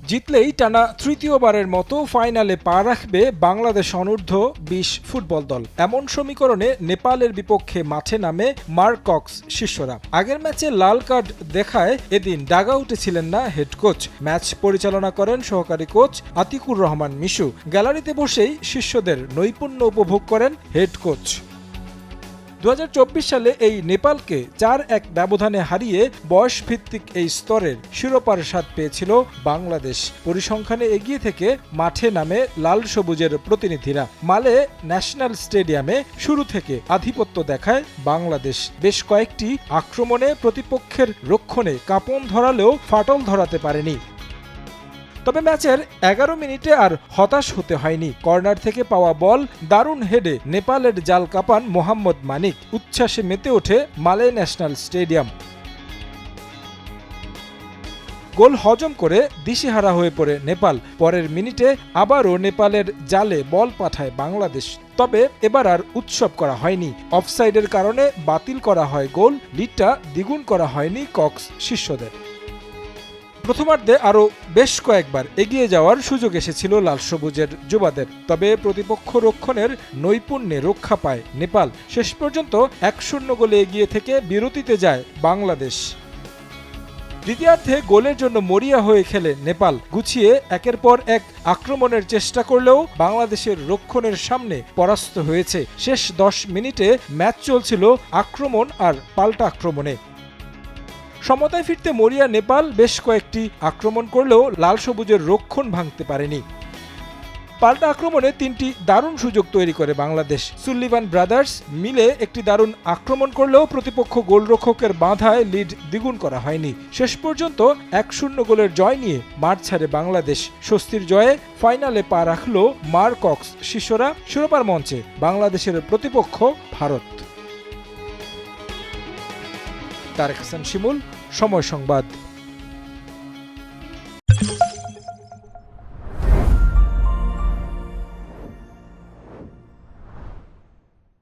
জিতলেই টানা তৃতীয়বারের মতো ফাইনালে পা রাখবে বাংলাদেশ অনূর্ধ্ব-20 ফুটবল দল। এমন সমীকরণে নেপালের বিপক্ষে মাঠে নামে মার্ক কক্স শিষ্যরা। আগের ম্যাচে লাল কার্ড দেখায় এদিন ডাগআউটে ছিলেন না হেড কোচ। ম্যাচ পরিচালনা করেন সহকারী কোচ আতিকুর রহমান মিশু। গ্যালারিতে বসেই শিষ্যদের নৈপুণ্য উপভোগ করেন হেড কোচ। 2024 সালে এই নেপালকে 4-1 ব্যবধানে হারিয়ে বয়সভিত্তিক এই স্তরের শিরোপার স্বাদ পেয়েছিল বাংলাদেশ। পরিসংখ্যানে এগিয়ে থেকে মাঠে নামে লাল সবুজের প্রতিনিধিরা। মালে ন্যাশনাল স্টেডিয়ামে শুরু থেকে আধিপত্য দেখায় বাংলাদেশ। বেশ কয়েকটি আক্রমণে প্রতিপক্ষের রক্ষণে কাঁপন ধরালেও ফাটল ধরাতে পারেনি। তবে ম্যাচের 11 মিনিটে আর হতাশ হতে হয়নি। কর্নার থেকে পাওয়া বল দারুণ হেডে নেপালের জাল কাপান মোহাম্মদ মানিক। উচ্ছ্বাসে মেতে ওঠে মালে ন্যাশনাল স্টেডিয়াম। গোল হজম করে দিশেহারা হয়ে পড়ে নেপাল। পরের মিনিটে আবারও নেপালের জালে বল পাঠায় বাংলাদেশ। তবে এবার আর উৎসব করা হয়নি। অফসাইডের কারণে বাতিল করা হয় গোল। লিডটা দ্বিগুণ করা হয়নি কক্স শিষ্যদের। প্রথমার্ধে আরও বেশ কয়েকবার এগিয়ে যাওয়ার সুযোগ এসেছিল লাল সবুজের যুবাদের। তবে প্রতিপক্ষ রক্ষণের নৈপুণ্যে রক্ষা পায় নেপাল। শেষ পর্যন্ত 1-0 গোলে এগিয়ে থেকে বিরতিতে যায় বাংলাদেশ। দ্বিতীয়ার্ধে গোলের জন্য মরিয়া হয়ে খেলে নেপাল। গুছিয়ে একের পর এক আক্রমণের চেষ্টা করলেও বাংলাদেশের রক্ষণের সামনে পরাস্ত হয়েছে। শেষ 10 মিনিটে ম্যাচ চলছিল আক্রমণ আর পাল্টা আক্রমণে। সমতায় ফিরতে মরিয়া নেপাল বেশ কয়েকটি আক্রমণ করলেও লাল সবুজের রক্ষণ ভাঙতে পারেনি। পাল্টা আক্রমণে 3টি দারুণ সুযোগ তৈরি করে বাংলাদেশ। সুল্লিভান ব্রাদার্স মিলে একটি দারুণ আক্রমণ করলেও প্রতিপক্ষ গোলরক্ষকের বাঁধায় লিড দ্বিগুণ করা হয়নি। শেষ পর্যন্ত 1-0 গোলের জয় নিয়ে মাঠ ছাড়ে বাংলাদেশ। স্বস্তির জয়ে ফাইনালে পা রাখল মার্ক কক্স শিষ্যরা। শিরোপার মঞ্চে বাংলাদেশের প্রতিপক্ষ ভারত। তারেক হাসান শিমুল, সময় সংবাদ।